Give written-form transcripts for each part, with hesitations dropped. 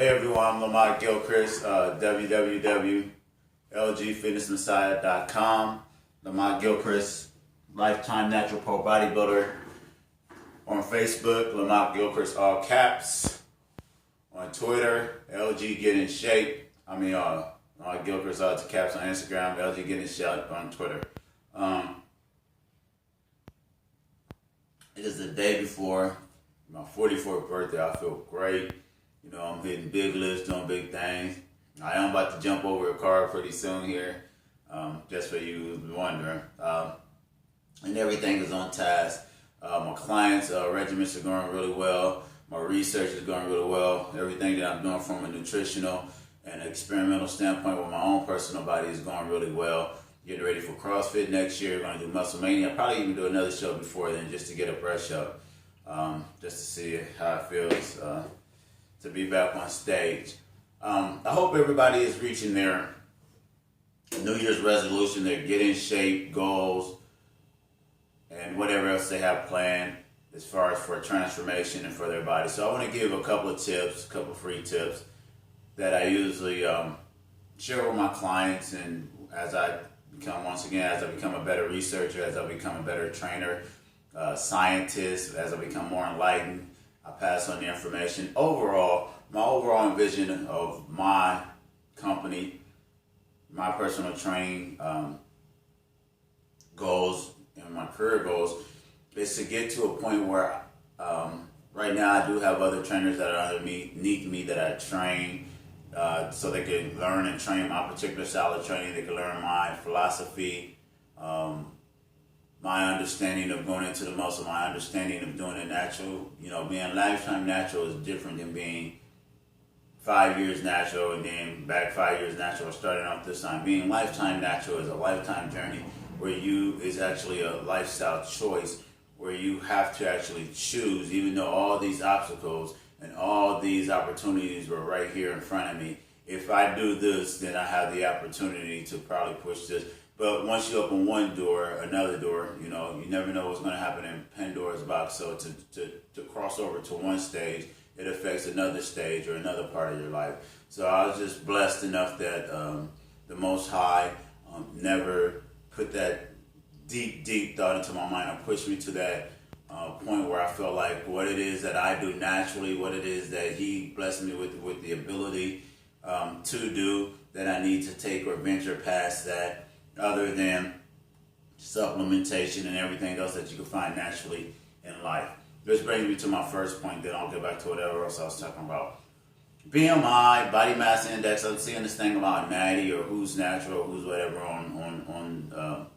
Hey everyone, I'm Lamont Gilchrist, www.lgfitnessmessiah.com. Lamont Gilchrist, lifetime natural pro bodybuilder. On Facebook, Lamont Gilchrist, all caps. On Twitter, LG Get in Shape. Lamont Gilchrist, all caps on Instagram, LG Get in Shape on Twitter. It is the day before my 44th birthday. I feel great. I'm hitting big lifts, doing big things. I am about to jump over a car pretty soon here, just for you wondering. And everything is on task. My clients' regimens are going really well. My research is going really well. Everything that I'm doing from a nutritional and experimental standpoint with my own personal body is going really well. Getting ready for CrossFit next year. Going to do Muscle Mania. I'll probably even do another show before then just to get a brush up, just to see how it feels to be back on stage. I hope everybody is reaching their New Year's resolution, their get in shape goals, and whatever else they have planned as far as for transformation and for their body. So I want to give a couple of tips, a couple of free tips that I usually share with my clients, and as I become a better researcher, as I become a better trainer, scientist, as I become more enlightened, I pass on the information. My overall vision of my company, my personal training goals, and my career goals is to get to a point where right now I do have other trainers that are underneath me that I train so they can learn and train my particular style of training. They can learn my philosophy, my understanding of going into the muscle, my understanding of doing it natural. Being lifetime natural is different than being 5 years natural and then back 5 years natural or starting off this time. Being lifetime natural is a lifetime journey where is actually a lifestyle choice where you have to actually choose, even though all these obstacles and all these opportunities were right here in front of me. If I do this, then I have the opportunity to probably push this. But once you open one door, another door, you never know what's going to happen in Pandora's box. So to cross over to one stage, it affects another stage or another part of your life. So I was just blessed enough that the Most High never put that deep thought into my mind and pushed me to that point where I felt like what it is that I do naturally, what it is that He blessed me with the ability to do, that I need to take or venture past that, other than supplementation and everything else that you can find naturally in life. This brings me to my first point, then I'll get back to whatever else I was talking about. BMI, body mass index. I'm seeing this thing about Natty or who's natural, who's whatever on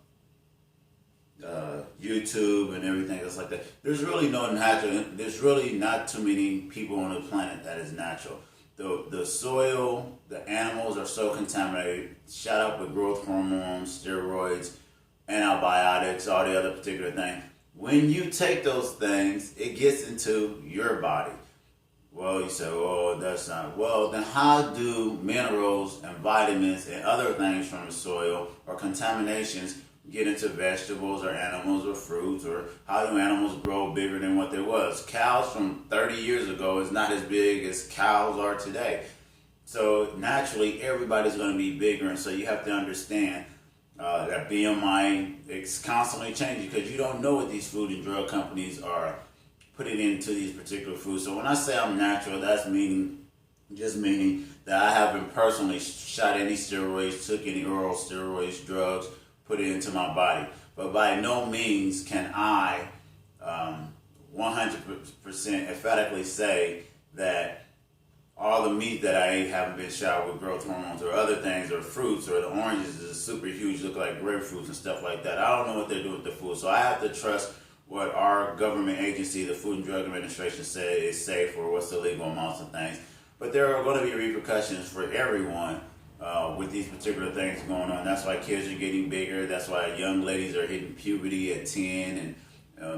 YouTube and everything else like that. There's really no natural. There's really not too many people on the planet that is natural. The soil, the animals are so contaminated, shot up with growth hormones, steroids, antibiotics, all the other particular things. When you take those things, it gets into your body. Well, you say, oh, that's not. Well, then how do minerals and vitamins and other things from the soil or contaminations get into vegetables or animals or fruits, or how do animals grow bigger than what they was? Cows from 30 years ago is not as big as cows are today. So naturally, everybody's going to be bigger, and so you have to understand that BMI is constantly changing because you don't know what these food and drug companies are putting into these particular foods. So when I say I'm natural, that's meaning that I haven't personally shot any steroids, took any oral steroids, drugs, put it into my body. But by no means can I 100% emphatically say that all the meat that I ate haven't been shot with growth hormones or other things, or fruits, or the oranges is super huge, look like grapefruits and stuff like that. I don't know what they're doing with the food. So I have to trust what our government agency, the Food and Drug Administration, said is safe, or what's the legal amounts of things. But there are going to be repercussions for everyone with these particular things going on. That's why kids are getting bigger. That's why young ladies are hitting puberty at 10 and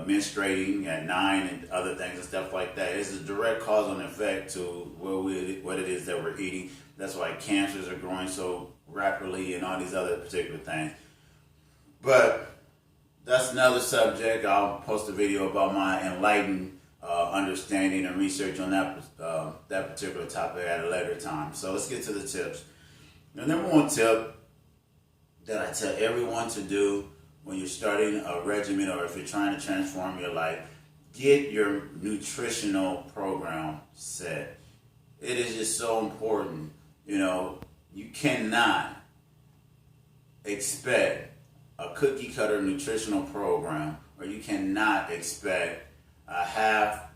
menstruating at 9 and other things and stuff like that. It's a direct cause and effect to what it is that we're eating. That's why cancers are growing so rapidly and all these other particular things. But that's another subject. I'll post a video about my enlightened understanding and research on that particular topic at a later time. So let's get to the tips. The number one tip that I tell everyone to do when you're starting a regimen or if you're trying to transform your life, get your nutritional program set. It is just so important. You cannot expect a cookie cutter nutritional program, or you cannot expect a half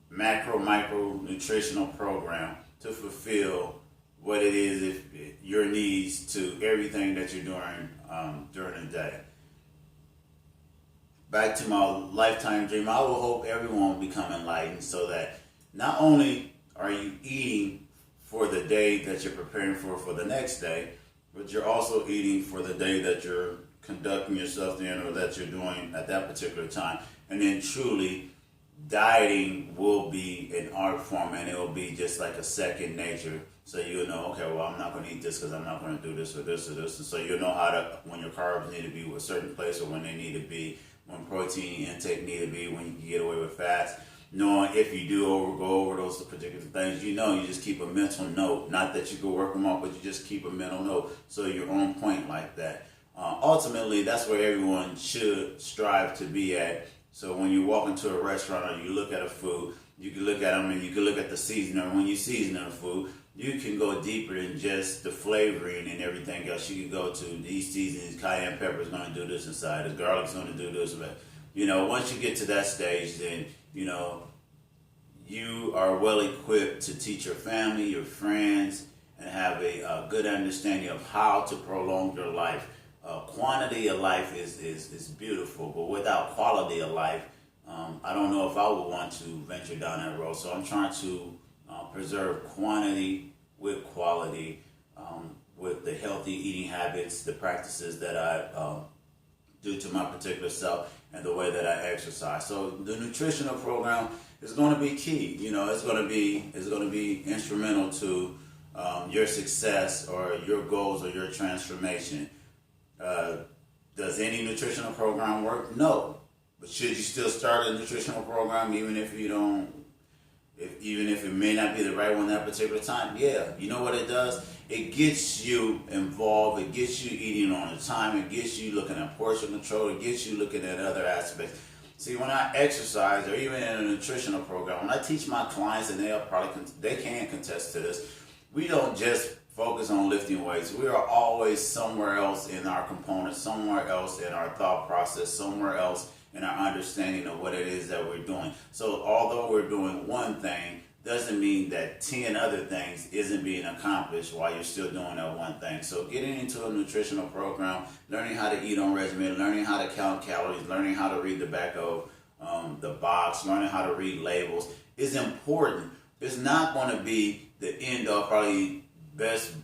micro nutritional program to fulfill what it is if your needs to everything that you're doing during the day. Back to my lifetime dream, I will hope everyone will become enlightened so that not only are you eating for the day that you're preparing for the next day, but you're also eating for the day that you're conducting yourself in or that you're doing at that particular time. And then truly, dieting will be an art form, and it will be just like a second nature. So you'll know, okay, well, I'm not going to eat this because I'm not going to do this or this or this. And so you'll know how to, when your carbs need to be a certain place or when they need to be, when protein intake need to be, when you can get away with fats. Knowing if you do go over those particular things, you just keep a mental note. Not that you go work them out, but you just keep a mental note so you're on point like that. Ultimately, that's where everyone should strive to be at. So when you walk into a restaurant or you look at a food, you can look at them and you can look at the seasoning. When you season a food, you can go deeper than just the flavoring and everything else. You can go to these seasonings, cayenne pepper is going to do this inside, the garlic's going to do this. But, once you get to that stage, then, you are well equipped to teach your family, your friends, and have a good understanding of how to prolong your life. Quantity of life is beautiful, but without quality of life, I don't know if I would want to venture down that road. So I'm trying to preserve quantity with quality, with the healthy eating habits, the practices that I do to my particular self, and the way that I exercise. So the nutritional program is going to be key. It's going to be instrumental to your success or your goals or your transformation. Does any nutritional program work? No. But should you still start a nutritional program even if it may not be the right one at that particular time? Yeah. You know what it does? It gets you involved. It gets you eating on the time. It gets you looking at portion control. It gets you looking at other aspects. See, when I exercise or even in a nutritional program, when I teach my clients, and they can contest to this, we don't just focus on lifting weights. We are always somewhere else in our components, somewhere else in our thought process, somewhere else in our understanding of what it is that we're doing. So although we're doing one thing, doesn't mean that 10 other things isn't being accomplished while you're still doing that one thing. So getting into a nutritional program, learning how to eat on regimen, learning how to count calories, learning how to read the back of the box, learning how to read labels is important. It's not going to be the end of probably best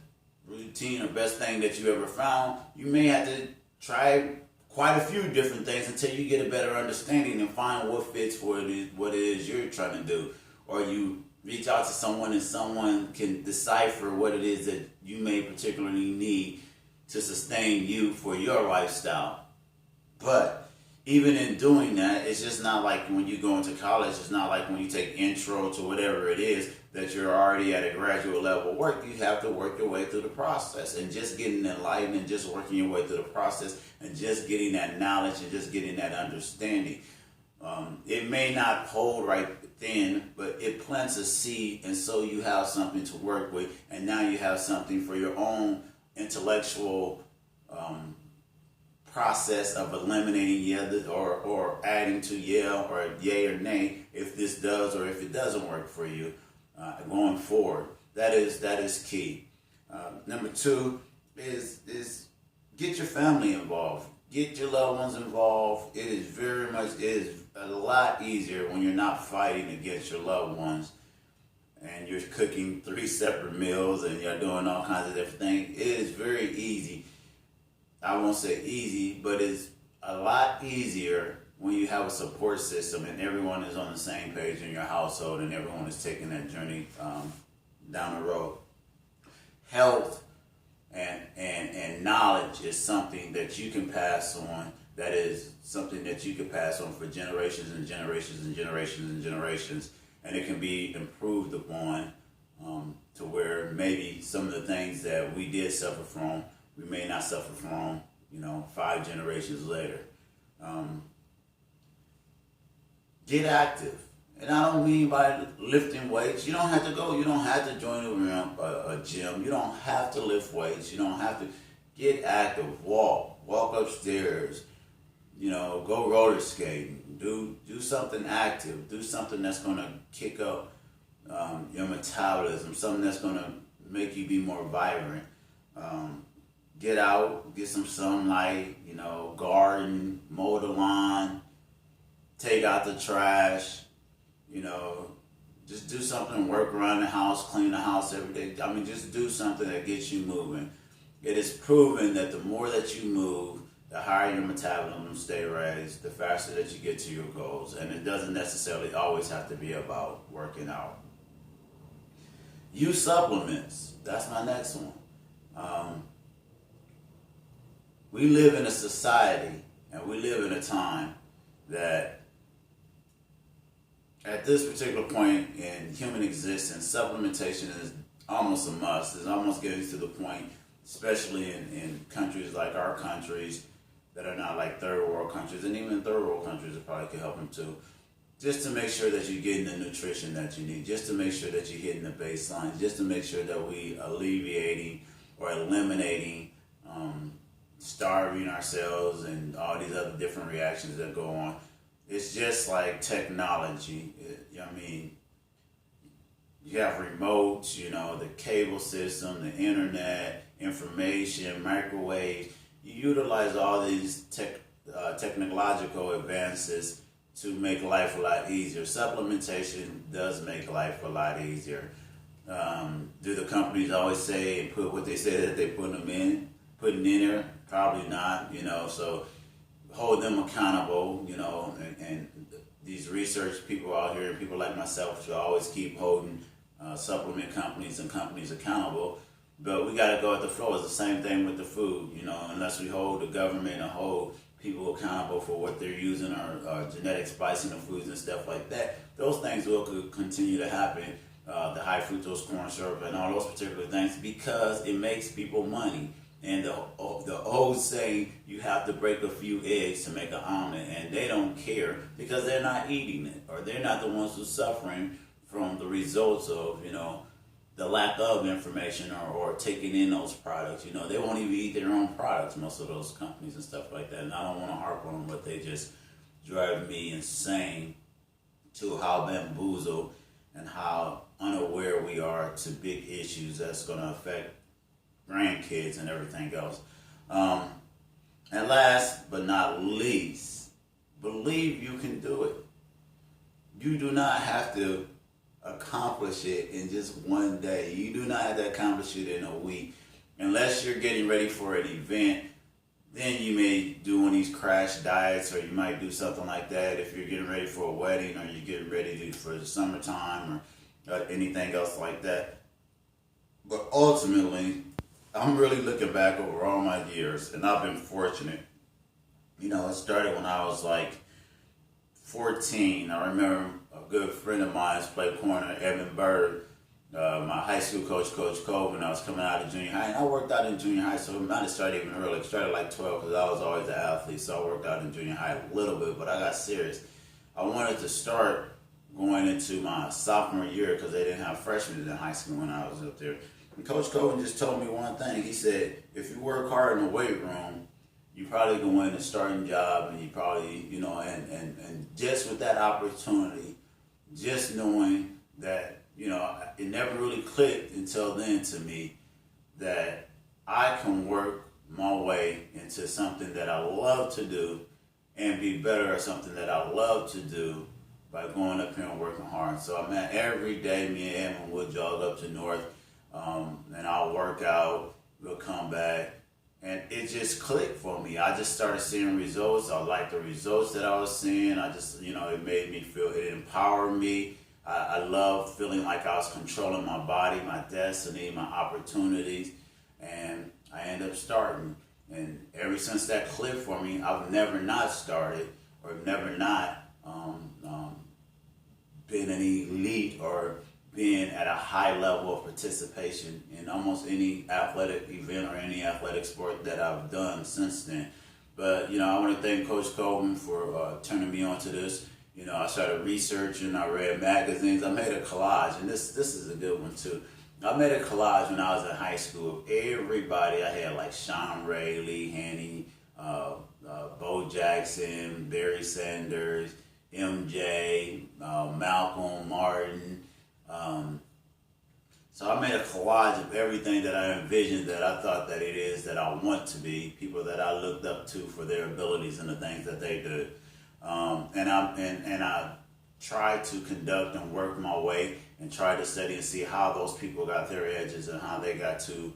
routine or best thing that you ever found. You may have to try quite a few different things until you get a better understanding and find what fits for what it is you're trying to do. Or you reach out to someone and someone can decipher what it is that you may particularly need to sustain you for your lifestyle. But even in doing that, it's just not like when you go into college, it's not like when you take intro to whatever it is that you're already at a graduate level work. You have to work your way through the process, and just getting enlightened and just working your way through the process and just getting that knowledge and just getting that understanding. It may not hold right then, but it plants a seed, and so you have something to work with, and now you have something for your own intellectual process of eliminating yeah or adding to yeah or yay or nay if this does or if it doesn't work for you going forward. That is key. Number two is get your family involved. Get your loved ones involved. It is a lot easier when you're not fighting against your loved ones and you're cooking 3 separate meals and you're doing all kinds of different things. It is very easy. I won't say easy, but it's a lot easier when you have a support system and everyone is on the same page in your household and everyone is taking that journey down the road. Health and knowledge is something that you can pass on that is something that you can pass on for generations and generations and generations and generations, and it can be improved upon to where maybe some of the things that we did suffer from, we may not suffer from, 5 generations later. Get active. And I don't mean by lifting weights. You don't have to go. You don't have to join a gym. You don't have to lift weights. You don't have to get active. Walk upstairs. Go roller skating. Do something active. Do something that's going to kick up your metabolism. Something that's going to make you be more vibrant. Get out. Get some sunlight. Garden. Mow the lawn. Take out the trash. Just do something, work around the house, clean the house every day. I mean, just do something that gets you moving. It is proven that the more that you move, the higher your metabolism stay raised, the faster that you get to your goals. And it doesn't necessarily always have to be about working out. Use supplements. That's my next one. We live in a society and we live in a time that at this particular point in human existence, supplementation is almost a must. It's almost getting to the point, especially in countries like our countries that are not like third world countries, and even third world countries that probably could help them too, just to make sure that you're getting the nutrition that you need, just to make sure that you're hitting the baseline, just to make sure that we alleviating or eliminating starving ourselves and all these other different reactions that go on. It's just like technology. You have remotes, the cable system, the internet, information, microwaves. You utilize all these technological advances to make life a lot easier. Supplementation does make life a lot easier. Do the companies always say and put what they say that they're putting in there? Probably not, so hold them accountable, and these research people out here, people like myself, should always keep holding supplement companies and companies accountable. But we got to go at the flow. It's the same thing with the food, unless we hold the government and hold people accountable for what they're using or genetic spicing of foods and stuff like that. Those things will continue to happen, the high fructose corn syrup and all those particular things, because it makes people money. And the old saying, you have to break a few eggs to make an omelet, and they don't care because they're not eating it, or they're not the ones who's suffering from the results of, the lack of information or taking in those products. They won't even eat their own products, most of those companies and stuff like that. And I don't want to harp on them, but they just drive me insane to how bamboozled and how unaware we are to big issues that's going to affect grandkids and everything else. And last but not least, believe you can do it. You do not have to accomplish it in just one day. You do not have to accomplish it in a week. Unless you're getting ready for an event, then you may do one of these crash diets, or you might do something like that if you're getting ready for a wedding, or you're getting ready for the summertime, or anything else like that. But ultimately, I'm really looking back over all my years, and I've been fortunate. It started when I was like 14. I remember a good friend of mine played corner, Evan Bird, my high school coach, Coach Cole, when I was coming out of junior high. And I worked out in junior high, so it might have started even early. It started like 12 because I was always an athlete, so I worked out in junior high a little bit, but I got serious. I wanted to start going into my sophomore year because they didn't have freshmen in high school when I was up there. And Coach Cohen just told me one thing. He said, if you work hard in the weight room, you probably go in a starting job, and you probably, and just with that opportunity, just knowing that, it never really clicked until then to me that I can work my way into something that I love to do and be better at something that I love to do by going up here and working hard. So, every day me and Evan would jog up to North, and I'll work out, we'll come back, and it just clicked for me. I just started seeing results. I liked the results that I was seeing. I just, it made me feel, it empowered me. I love feeling like I was controlling my body, my destiny, my opportunities, and I ended up starting. And ever since that clicked for me, I've never not started or never not been an elite or been at a high level of participation in almost any athletic event or any athletic sport that I've done since then. But, I want to thank Coach Coleman for turning me on to this. I started researching, I read magazines, I made a collage, and this is a good one too. I made a collage when I was in high school of everybody. I had like Sean Ray, Lee Haney, Bo Jackson, Barry Sanders, MJ, Malcolm, Martin. So I made a collage of everything that I envisioned that I thought that it is that I want to be, people that I looked up to for their abilities and the things that they did. And I tried to conduct and work my way and try to study and see how those people got their edges and how they got to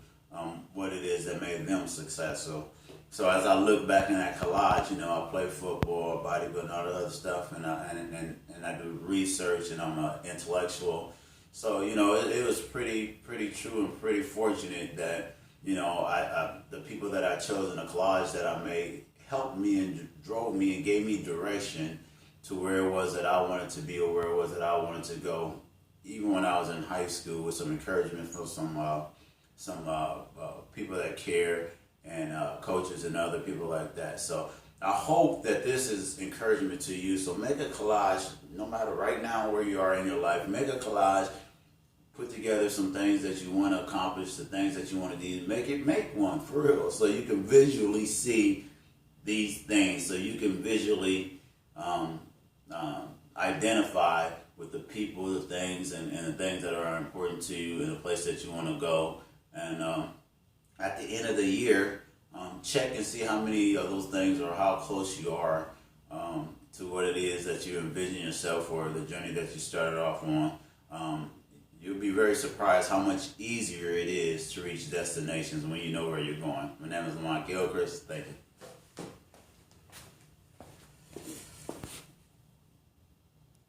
what it is that made them successful. So as I look back in that collage, I play football, bodybuilding, all the other stuff, and I do research, and I'm an intellectual. So it was pretty true and pretty fortunate that the people that I chose in the collage that I made helped me and drove me and gave me direction to where it was that I wanted to be or where it was that I wanted to go. Even when I was in high school, with some encouragement from some people that care and coaches and other people like that. So I hope that this is encouragement to you. So make a collage, no matter right now where you are in your life. Make a collage. Put together some things that you want to accomplish, the things that you want to do. Make one for real, so you can visually see these things, so you can visually identify with the people, the things, and the things that are important to you in the place that you want to go. And at the end of the year, check and see how many of those things or how close you are to what it is that you envision yourself or the journey that you started off on. You'll be very surprised how much easier it is to reach destinations when you know where you're going. My name is Lamont Gilchrist. Thank you.